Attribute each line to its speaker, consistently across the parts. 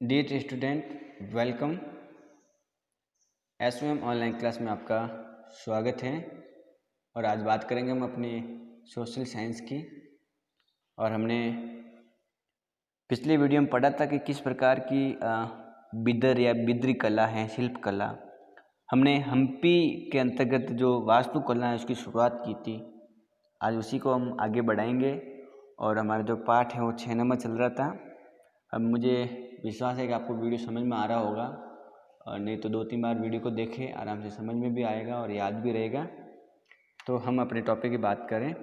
Speaker 1: Dear student, welcome. SOM online class में आपका स्वागत है। और आज बात करेंगे हम अपनी सोशल साइंस की। और हमने पिछले वीडियो में पढ़ा था कि किस प्रकार की बिदर या बिद्री कला है, शिल्प कला। हमने हम्पी के अंतर्गत जो वास्तु कला है उसकी शुरुआत की थी। आज उसी को हम आगे बढ़ाएंगे और हमारा जो पाठ है वो 6 नंबर चल रहा था। अब मुझे विश्वास है कि आपको वीडियो समझ में आ रहा होगा, और नहीं तो 2-3 बार वीडियो को देखें, आराम से समझ में भी आएगा और याद भी रहेगा। तो हम अपने टॉपिक की बात करें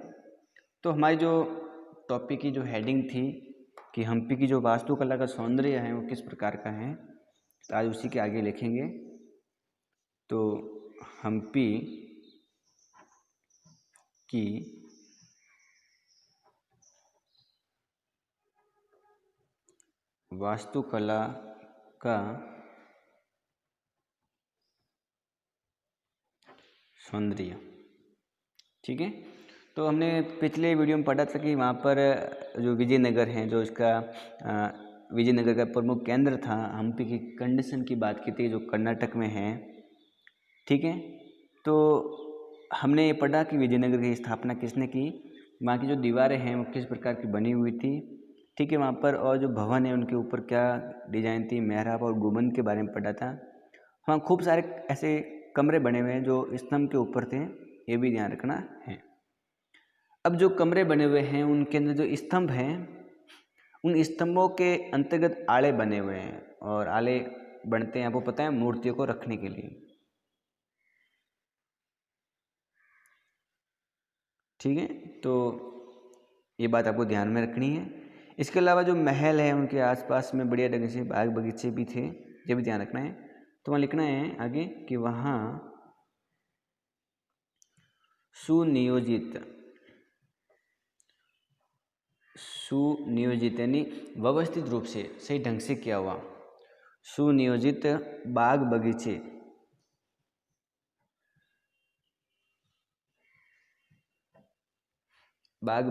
Speaker 1: तो हमारी जो टॉपिक की जो हेडिंग थी कि हम्पी की जो वास्तुकला का सौंदर्य है वो किस प्रकार का है, तो आज उसी के आगे लिखेंगे। तो हम्पी की वास्तुकला का सौंदर्य, ठीक है। तो हमने पिछले वीडियो में पढ़ा था कि वहाँ पर जो विजयनगर है, जो इसका विजयनगर का प्रमुख केंद्र था, हम्पी की कंडीशन की बात की थी जो कर्नाटक में है, ठीक है। तो हमने ये पढ़ा कि विजयनगर की स्थापना किसने की, वहाँ की जो दीवारें हैं वो किस प्रकार की बनी हुई थी, ठीक है। वहाँ पर और जो भवन है उनके ऊपर क्या डिजाइन थी, मेहराब और गुंबद के बारे में पढ़ा था। हाँ, खूब सारे ऐसे कमरे बने हुए हैं जो स्तंभ के ऊपर थे, ये भी ध्यान रखना है। अब जो कमरे बने हुए हैं उनके अंदर जो स्तंभ हैं, उन स्तंभों के अंतर्गत आले बने हुए हैं, और आले बनते हैं आपको पता है मूर्तियों को रखने के लिए, ठीक है। तो ये बात आपको ध्यान में रखनी है। इसके अलावा जो महल है उनके आसपास में बढ़िया ढंग से बाग बगीचे भी थे, ये भी ध्यान रखना है। तो वहाँ लिखना है आगे कि वहाँ सुनियोजित यानी व्यवस्थित रूप से सही ढंग से किया हुआ सुनियोजित बाग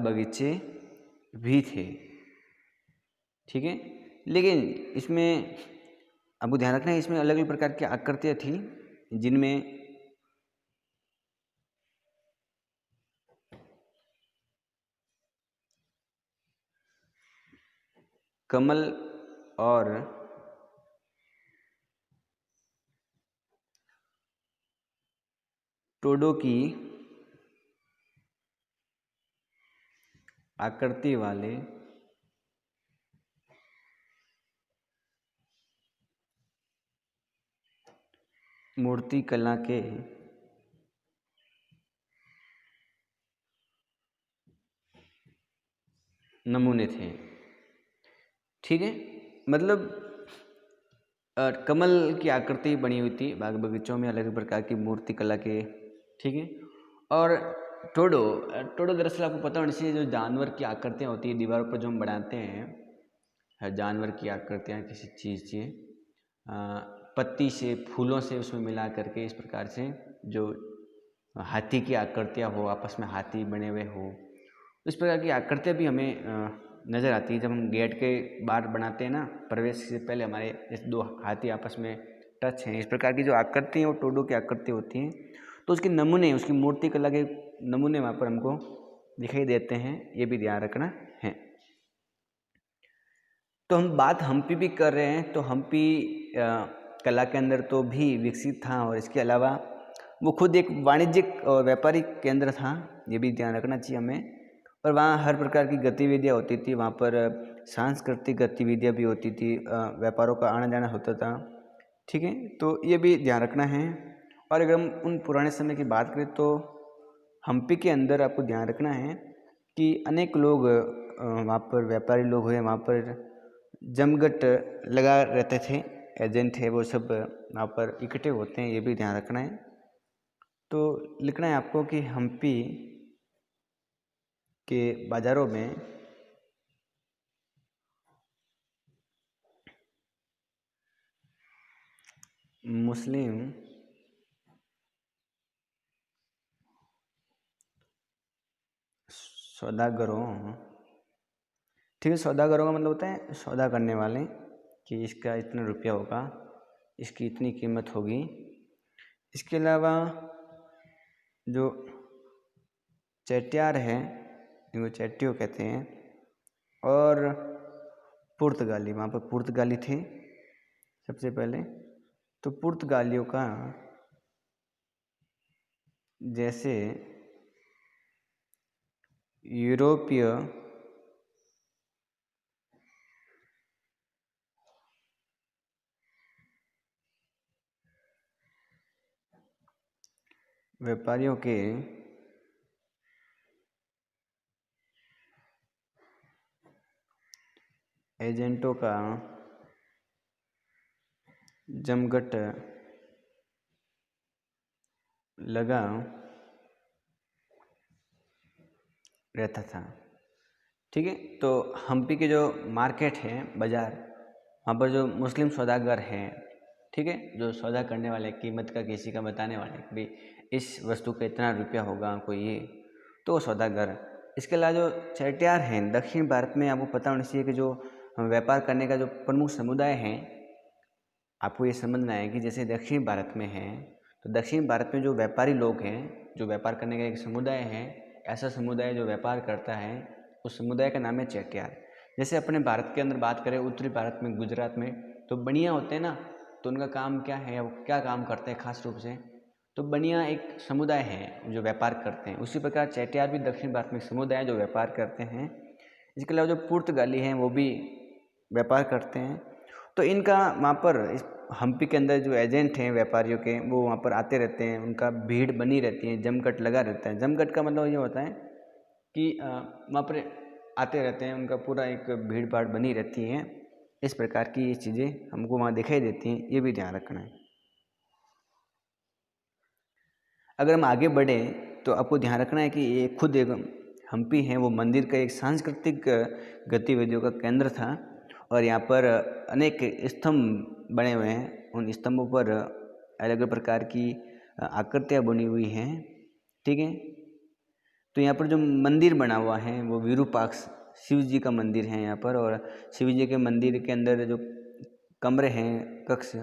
Speaker 1: बगीचे भी थे, ठीक है। लेकिन इसमें आपको ध्यान रखना है, इसमें अलग अलग प्रकार की आकृतियाँ थी जिनमें कमल और टोडो की आकृति वाले मूर्ति कला के नमूने थे, ठीक है। मतलब कमल की आकृति बनी हुई थी बाग बगीचों में, अलग अलग प्रकार की मूर्ति कला के, ठीक है। और टोडो दरअसल आपको पता होना चाहिए, जो जानवर की आकृतियाँ होती है दीवारों पर जो हम बनाते हैं, जानवर की आकृतियाँ किसी चीज़ से, पत्ती से, फूलों से उसमें मिला करके, इस प्रकार से जो हाथी की आकृतियाँ हो, आपस में हाथी बने हुए हो, इस प्रकार की आकृतियाँ भी हमें नज़र आती है जब हम गेट के बाहर बनाते हैं ना, प्रवेश से पहले हमारे जैसे 2 हाथी आपस में टच हैं, इस प्रकार की जो आकृति हैं वो टोडो की आकृति होती हैं। तो उसके नमूने, उसकी मूर्ति कला के नमूने वहाँ पर हमको दिखाई देते हैं, ये भी ध्यान रखना है। तो हम बात हम्पी भी कर रहे हैं, तो हम्पी कला के अंदर तो भी विकसित था, और इसके अलावा वो खुद एक वाणिज्यिक और व्यापारिक केंद्र था, ये भी ध्यान रखना चाहिए हमें। और वहाँ हर प्रकार की गतिविधियाँ होती थी, वहाँ पर सांस्कृतिक गतिविधियाँ भी होती थी, व्यापारों का आना जाना होता था, ठीक है। तो ये भी ध्यान रखना है। और अगर हम उन पुराने समय की बात करें तो हम्पी के अंदर आपको ध्यान रखना है कि अनेक लोग वहाँ पर व्यापारी लोग हुए, वहाँ पर जमघट लगा रहते थे, एजेंट है वो सब वहाँ पर इकट्ठे होते हैं, ये भी ध्यान रखना है। तो लिखना है आपको कि हम्पी के बाज़ारों में मुस्लिम सौदागरों, ठीक है, सौदागरों का मतलब होता है सौदा करने वाले, कि इसका इतना रुपया होगा, इसकी इतनी कीमत होगी। इसके अलावा जो चेट्यार हैं, इनको चेट्टियो कहते हैं, और पुर्तगाली, वहाँ पर पुर्तगाली थे सबसे पहले। तो पुर्तगालियों का जैसे यूरोपीय व्यापारियों के एजेंटों का जमघट लगा रहता था। ठीक है, तो हम्पी के जो मार्केट है, बाज़ार, वहाँ पर जो मुस्लिम सौदागर हैं, ठीक है, जो सौदा करने वाले, कीमत का किसी का बताने वाले कि भाई इस वस्तु का इतना रुपया होगा कोई ये, तो सौदागर। इसके अलावा जो चेट्यार हैं, दक्षिण भारत में आपको पता होना चाहिए कि जो व्यापार करने का जो प्रमुख समुदाय है, आपको ये समझना है कि जैसे दक्षिण भारत में है, तो दक्षिण भारत में जो व्यापारी लोग हैं, जो व्यापार करने का एक समुदाय है, ऐसा समुदाय जो व्यापार करता है, उस समुदाय का नाम है चेट्यार। जैसे अपने भारत के अंदर बात करें, उत्तरी भारत में, गुजरात में, तो बनिया होते हैं ना, तो उनका काम क्या है, वो क्या काम करते हैं खास रूप से, तो बनिया एक समुदाय है जो व्यापार करते हैं। उसी प्रकार चेट्यार भी दक्षिण भारत में एक समुदाय है जो व्यापार करते हैं। इसके अलावा जो पुर्तगाली हैं वो भी व्यापार करते हैं। तो इनका वहाँ पर इस हम्पी के अंदर जो एजेंट हैं व्यापारियों के, वो वहाँ पर आते रहते हैं, उनका भीड़ बनी रहती है, जमघट लगा रहता है। जमघट का मतलब ये होता है कि वहाँ पर आते रहते हैं, उनका पूरा एक भीड़ भाड़ बनी रहती है। इस प्रकार की ये चीज़ें हमको वहाँ दिखाई देती हैं, ये भी ध्यान रखना है। अगर हम आगे बढ़ें तो आपको ध्यान रखना है कि ये खुद एक हम्पी है, वो मंदिर का एक सांस्कृतिक गतिविधियों का केंद्र था, और यहाँ पर अनेक स्तंभ बने हुए हैं। उन स्तंभों पर अलग अलग प्रकार की आकृतियाँ बनी हुई हैं। ठीक है, तो यहाँ पर जो मंदिर बना हुआ है वो विरूपाक्ष शिव जी का मंदिर है यहाँ पर, और शिव जी के मंदिर के अंदर जो कमरे हैं, कक्ष,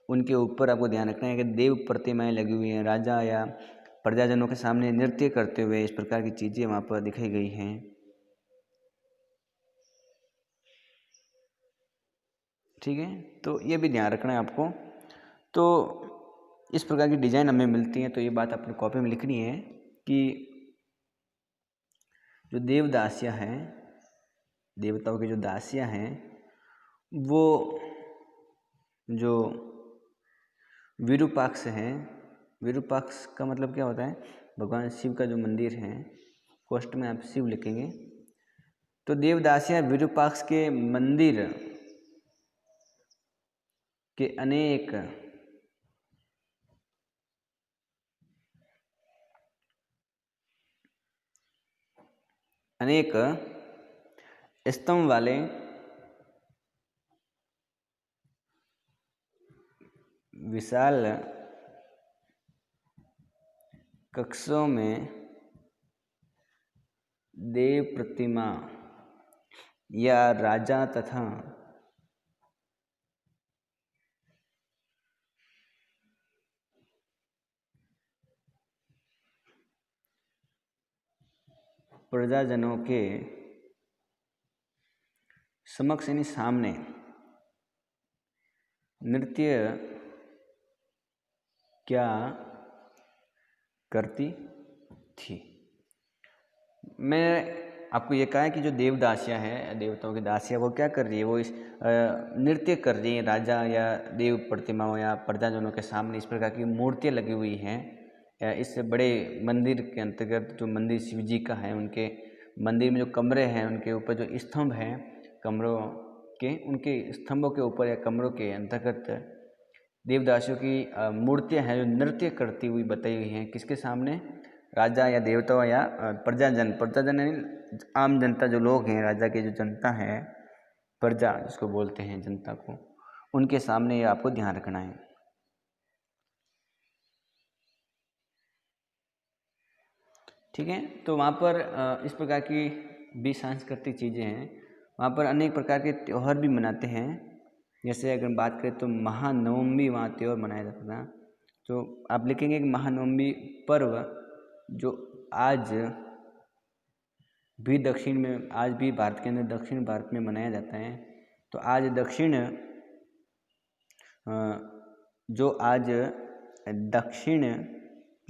Speaker 1: उनके ऊपर आपको ध्यान रखना है कि देव प्रतिमाएं लगी हुई हैं, राजा या प्रजाजनों के सामने नृत्य करते हुए, इस प्रकार की चीज़ें वहाँ पर दिखाई गई हैं। ठीक है, तो ये भी ध्यान रखना है आपको। तो इस प्रकार की डिज़ाइन हमें मिलती है, तो ये बात अपनी कॉपी में लिखनी है कि जो देवदासियाँ हैं, देवताओं की जो दासियाँ हैं, वो जो विरूपाक्ष हैं, विरूपाक्ष का मतलब क्या होता है, भगवान शिव का जो मंदिर है, कोष्ठ में आप शिव लिखेंगे, तो देवदासियाँ विरूपाक्ष के मंदिर के अनेक स्तंभ वाले विशाल कक्षों में देव प्रतिमा या राजा तथा प्रजाजनों के समक्ष, यानी सामने, नृत्य क्या करती थी। मैं आपको ये कहा है कि जो देवदासियाँ हैं, देवताओं की दासियाँ, वो क्या कर रही है, वो इस नृत्य कर रही हैं राजा या देव प्रतिमाओं या प्रजाजनों के सामने। इस प्रकार की मूर्तियाँ लगी हुई हैं इस बड़े मंदिर के अंतर्गत। जो मंदिर शिव जी का है, उनके मंदिर में जो कमरे हैं, उनके ऊपर जो स्तंभ हैं कमरों के, उनके स्तंभों के ऊपर या कमरों के अंतर्गत देवदासियों की मूर्तियाँ हैं जो नृत्य करती हुई बताई हुई हैं। किसके सामने, राजा या देवताओं या प्रजाजन, प्रजाजन यानी आम जनता, जो लोग हैं, राजा के जो जनता है, प्रजा जिसको बोलते हैं जनता को, उनके सामने ये आपको ध्यान रखना है। ठीक है, तो वहाँ पर इस प्रकार की भी सांस्कृतिक चीज़ें हैं। वहाँ पर अनेक प्रकार के त्यौहार भी मनाते हैं, जैसे अगर बात करें तो महानवमी वहाँ त्योहार मनाया जाता था। तो आप लिखेंगे कि महानवमी पर्व जो आज भी दक्षिण में, आज भी भारत के अंदर दक्षिण भारत में मनाया जाता है। तो आज दक्षिण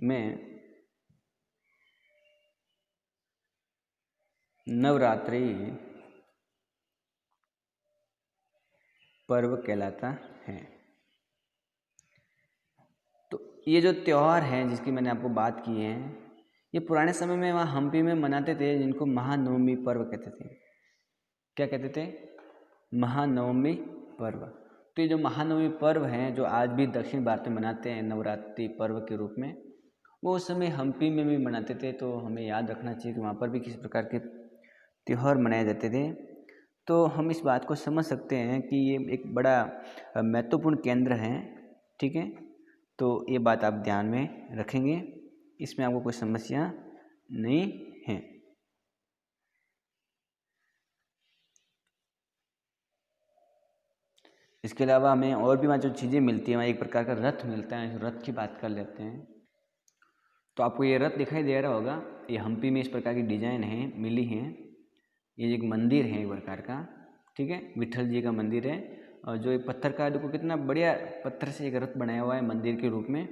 Speaker 1: में नवरात्रि पर्व कहलाता है। तो ये जो त्यौहार हैं जिसकी मैंने आपको बात की है, ये पुराने समय में वहाँ हम्पी में मनाते थे, जिनको महानवमी पर्व कहते थे। क्या कहते थे? महानवमी पर्व। तो ये जो महानवमी पर्व हैं जो आज भी दक्षिण भारत में मनाते हैं नवरात्रि पर्व के रूप में, वो उस समय हम्पी में भी मनाते थे। तो हमें याद रखना चाहिए कि वहाँ पर भी किस प्रकार के त्यौहार मनाए जाते थे। तो हम इस बात को समझ सकते हैं कि ये एक बड़ा महत्वपूर्ण केंद्र है। ठीक है, तो ये बात आप ध्यान में रखेंगे, इसमें आपको कोई समस्या नहीं है। इसके अलावा हमें और भी वहाँ जो चीज़ें मिलती हैं, वहाँ एक प्रकार का रथ मिलता है। रथ की बात कर लेते हैं। तो आपको ये रथ दिखाई दे रहा होगा, ये हम्पी में इस प्रकार की डिजाइन है मिली हैं। ये एक मंदिर है एक प्रकार का, ठीक है, विठल जी का मंदिर है। और जो एक पत्थर का, देखो कितना बढ़िया पत्थर से एक रथ बनाया हुआ है मंदिर के रूप में।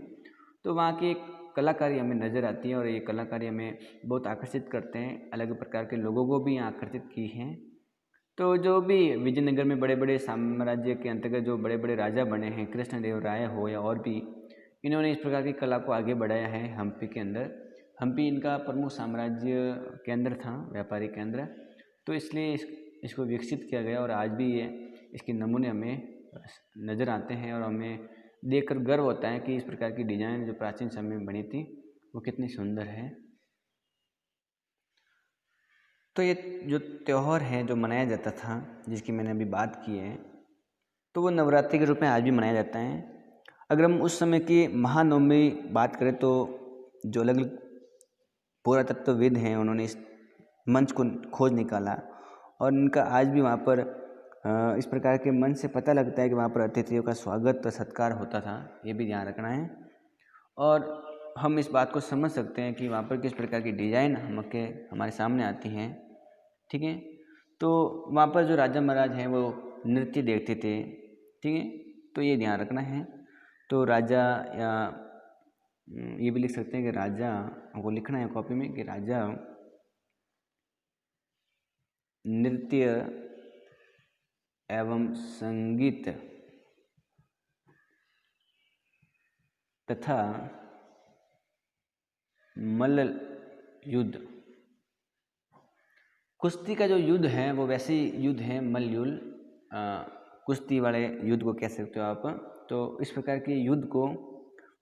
Speaker 1: तो वहाँ की एक कलाकारी हमें नज़र आती है और ये कलाकारी हमें बहुत आकर्षित करते हैं। अलग प्रकार के लोगों को भी यहाँ आकर्षित की हैं। तो जो भी विजयनगर में बड़े बड़े साम्राज्य के अंतर्गत जो बड़े बड़े राजा बने हैं, कृष्णदेव राय हो या और भी, इन्होंने इस प्रकार की कला को आगे बढ़ाया है हम्पी के अंदर। हम्पी इनका प्रमुख साम्राज्य केंद्र था, व्यापारिक केंद्र। तो इसलिए इसको विकसित किया गया और आज भी ये इसके नमूने हमें नज़र आते हैं और हमें देखकर गर्व होता है कि इस प्रकार की डिजाइन जो प्राचीन समय में बनी थी वो कितनी सुंदर है। तो ये जो त्यौहार है जो मनाया जाता था, जिसकी मैंने अभी बात की है, तो वो नवरात्रि के रूप में आज भी मनाया जाता है। अगर हम उस समय की महानवमी बात करें तो जो अलग अलग पुरातत्वविद हैं उन्होंने इस मंच को खोज निकाला और इनका आज भी वहाँ पर इस प्रकार के मंच से पता लगता है कि वहाँ पर अतिथियों का स्वागत सत्कार होता था। ये भी ध्यान रखना है। और हम इस बात को समझ सकते हैं कि वहाँ पर किस प्रकार की डिज़ाइन हमारे सामने आती हैं। ठीक है, तो वहाँ पर जो राजा महाराज हैं वो नृत्य देखते थे। ठीक है, तो ये ध्यान रखना है। तो राजा, या ये भी लिख सकते हैं कि राजा, हमको लिखना है कॉपी में कि राजा नृत्य एवं संगीत तथा मल्ल युद्ध, कुश्ती का जो युद्ध है वो वैसे युद्ध है मल्ल युद्ध, कुश्ती वाले युद्ध को कह सकते हो आप। तो इस प्रकार के युद्ध को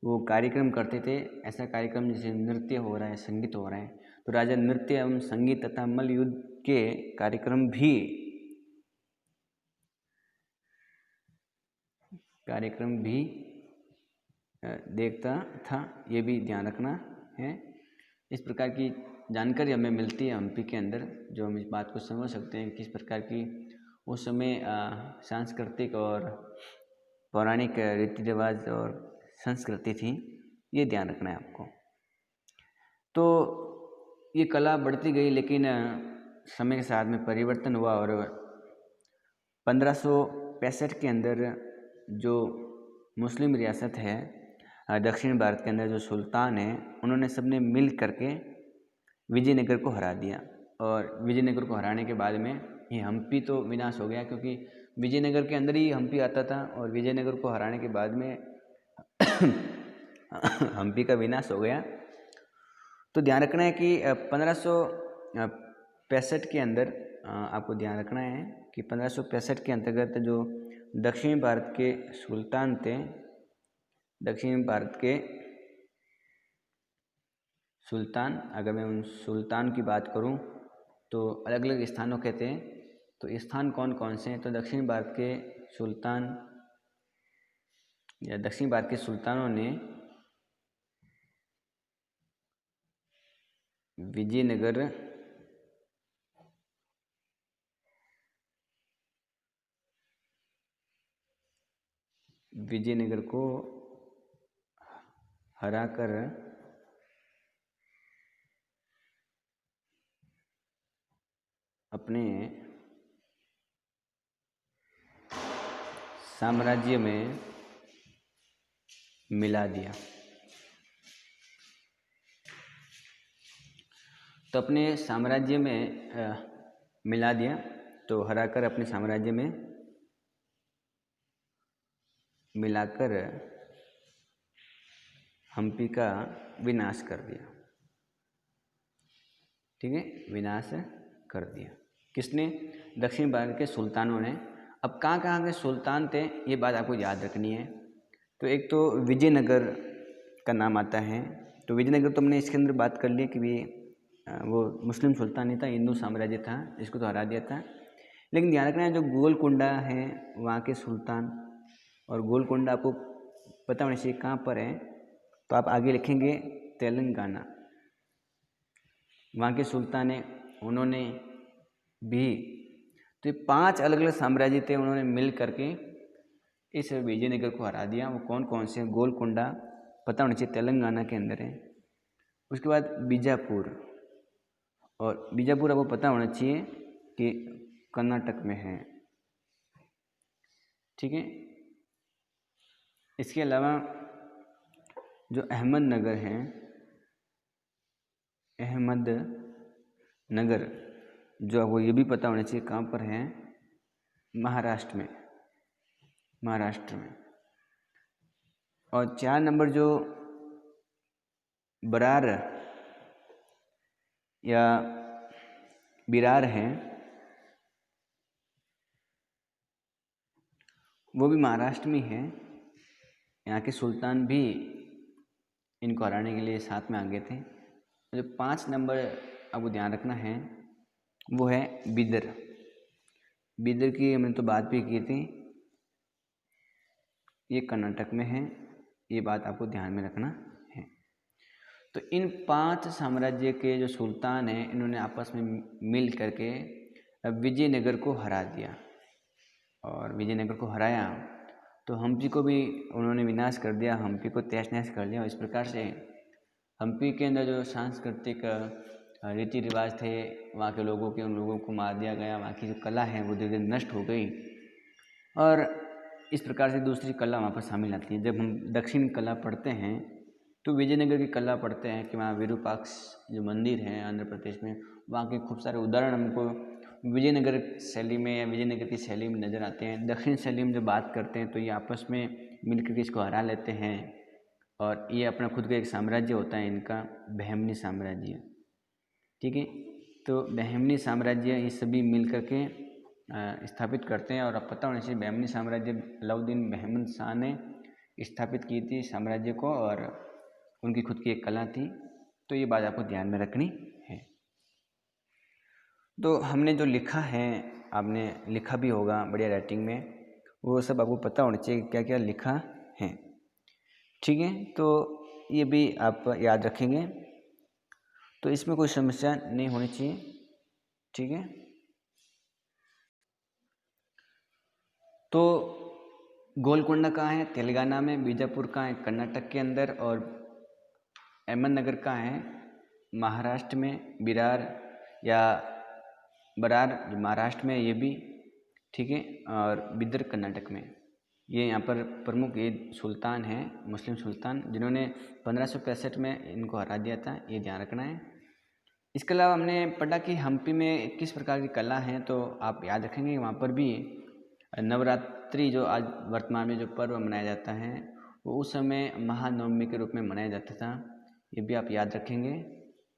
Speaker 1: वो कार्यक्रम करते थे। ऐसा कार्यक्रम जैसे नृत्य हो रहा है, संगीत हो रहा है, तो राजा नृत्य एवं संगीत तथा मल्ल युद्ध के कार्यक्रम भी देखता था। ये भी ध्यान रखना है। इस प्रकार की जानकारी हमें मिलती है हम्पी के अंदर, जो हम इस बात को समझ सकते हैं किस प्रकार की उस समय सांस्कृतिक और पौराणिक रीति रिवाज और संस्कृति थी। ये ध्यान रखना है आपको। तो ये कला बढ़ती गई, लेकिन समय के साथ में परिवर्तन हुआ और 1565 के अंदर जो मुस्लिम रियासत है दक्षिण भारत के अंदर, जो सुल्तान है, उन्होंने सबने मिल करके विजयनगर को हरा दिया। और विजयनगर को हराने के बाद में ये हम्पी तो विनाश हो गया, क्योंकि विजयनगर के अंदर ही हम्पी आता था और विजयनगर को हराने के बाद में हम्पी का विनाश हो गया। तो ध्यान रखना है कि 1565 के अंदर आपको ध्यान रखना है कि 1565 के अंतर्गत जो दक्षिण भारत के सुल्तान थे, दक्षिण भारत के सुल्तान, अगर मैं उन सुल्तान की बात करूं तो अलग अलग स्थानों के थे। तो स्थान कौन कौन से हैं? तो दक्षिण भारत के सुल्तान या दक्षिण भारत के सुल्तानों ने विजयनगर, विजयनगर को हराकर अपने साम्राज्य में मिला दिया। तो अपने साम्राज्य में मिला दिया, तो हराकर अपने साम्राज्य में मिलाकर हम्पी का विनाश कर दिया। ठीक है, विनाश कर दिया किसने? दक्षिण भारत के सुल्तानों ने। अब कहाँ कहाँ के सुल्तान थे ये बात आपको याद रखनी है। तो एक तो विजयनगर का नाम आता है। तो विजयनगर तो हमने इसके अंदर बात कर ली कि भी वो मुस्लिम सुल्तान नहीं था, हिंदू साम्राज्य था, इसको तो हरा दिया था। लेकिन ध्यान रखना है जो गोलकुंडा है वहाँ के सुल्तान, और गोलकुंडा आपको पता होना चाहिए कहाँ पर है। तो आप आगे लिखेंगे तेलंगाना। वहाँ के सुल्तान है, उन्होंने भी तो ये 5 अलग अलग साम्राज्य थे, उन्होंने मिल करके इस विजयनगर को हरा दिया। वो कौन कौन से? गोलकुंडा पता होना चाहिए, तेलंगाना के अंदर है। उसके बाद बीजापुर, और बीजापुर आपको पता होना चाहिए कि कर्नाटक में है। ठीक है, इसके अलावा जो अहमदनगर है, अहमदनगर जो आपको ये भी पता होना चाहिए कहाँ पर है? महाराष्ट्र में, महाराष्ट्र में। और 4 नंबर जो बरार या बिरार हैं, वो भी महाराष्ट्र में है। यहाँ के सुल्तान भी इनको हराने के लिए साथ में आ गए थे। जो 5 नंबर आपको ध्यान रखना है वो है बिदर। बिदर की हमने तो बात भी की थी, ये कर्नाटक में है, ये बात आपको ध्यान में रखना है। तो इन 5 साम्राज्य के जो सुल्तान हैं, इन्होंने आपस में मिल करके विजयनगर को हरा दिया। और विजयनगर को हराया तो हम्पी को भी उन्होंने विनाश कर दिया, हम्पी को तहस नहस कर दिया। इस प्रकार से हम्पी के अंदर जो सांस्कृतिक रीति रिवाज थे वहाँ के लोगों के, उन लोगों को मार दिया गया। वहाँ की जो कला है वो धीरे धीरे नष्ट हो गई, और इस प्रकार से दूसरी कला वहाँ पर शामिल आती है। जब हम दक्षिण कला पढ़ते हैं तो विजयनगर की कला पढ़ते हैं कि वहाँ विरूपाक्ष जो मंदिर है आंध्र प्रदेश में, वहाँ के खूब सारे उदाहरण हमको विजयनगर शैली में या विजयनगर की शैली में नज़र आते हैं। दक्षिण शैली में जब बात करते हैं तो ये आपस में मिलकर के इसको हरा लेते हैं, और ये अपना खुद का एक साम्राज्य होता है इनका, बहमनी साम्राज्य। ठीक है, तो बहमनी साम्राज्य ये सभी मिल करके स्थापित करते हैं। और अब पता होना चाहिए बहमनी साम्राज्य अलाउद्दीन बहमद शाह ने स्थापित की थी साम्राज्य को, और उनकी खुद की एक कला थी। तो ये बात आपको ध्यान में रखनी है। तो हमने जो लिखा है, आपने लिखा भी होगा बढ़िया राइटिंग में, वो सब आपको पता होना चाहिए क्या क्या लिखा है। ठीक है, तो ये भी आप याद रखेंगे, तो इसमें कोई समस्या नहीं होनी चाहिए। ठीक है, तो गोलकुंडा कहाँ है? तेलंगाना में। बीजापुर कहाँ है? कर्नाटक के अंदर। और अहमदनगर कहाँ है? महाराष्ट्र में। बिरार या बरार जो महाराष्ट्र में, ये भी ठीक है। और बिदर कर्नाटक में। ये यहाँ पर प्रमुख ये सुल्तान हैं, मुस्लिम सुल्तान, जिन्होंने 1565 में इनको हरा दिया था, ये ध्यान रखना है। इसके अलावा हमने पढ़ा कि हम्पी में किस प्रकार की कला हैं, तो आप याद रखेंगे वहाँ पर भी नवरात्रि जो आज वर्तमान में जो पर्व मनाया जाता है वो उस समय महानवमी के रूप में मनाया जाता था, ये भी आप याद रखेंगे।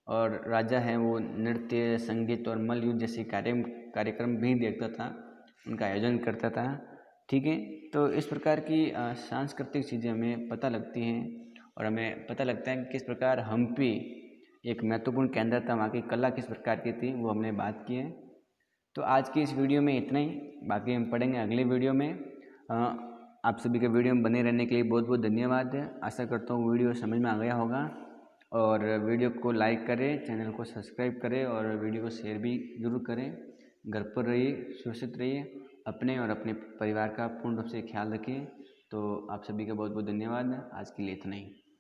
Speaker 1: और राजा हैं वो नृत्य, संगीत और मल्ल युद्ध जैसे कार्यक्रम भी देखता था, उनका आयोजन करता था। ठीक है, तो इस प्रकार की सांस्कृतिक चीज़ें हमें पता लगती हैं, और हमें पता लगता है कि किस प्रकार हम्पी एक महत्वपूर्ण केंद्र था, वहाँ की कला किस प्रकार की थी, वो हमने बात की है। तो आज की इस वीडियो में इतना ही, बाकी हम पढ़ेंगे अगले वीडियो में। आप सभी के वीडियो में बने रहने के लिए बहुत बहुत धन्यवाद। आशा करता हूँ वीडियो समझ में आ गया होगा, और वीडियो को लाइक करें, चैनल को सब्सक्राइब करें, और वीडियो को शेयर भी ज़रूर करें। घर पर रहिए, सुरक्षित रहिए, अपने और अपने परिवार का पूर्ण रूप से ख्याल रखिए। तो आप सभी का बहुत बहुत धन्यवाद। आज के लिए इतना ही।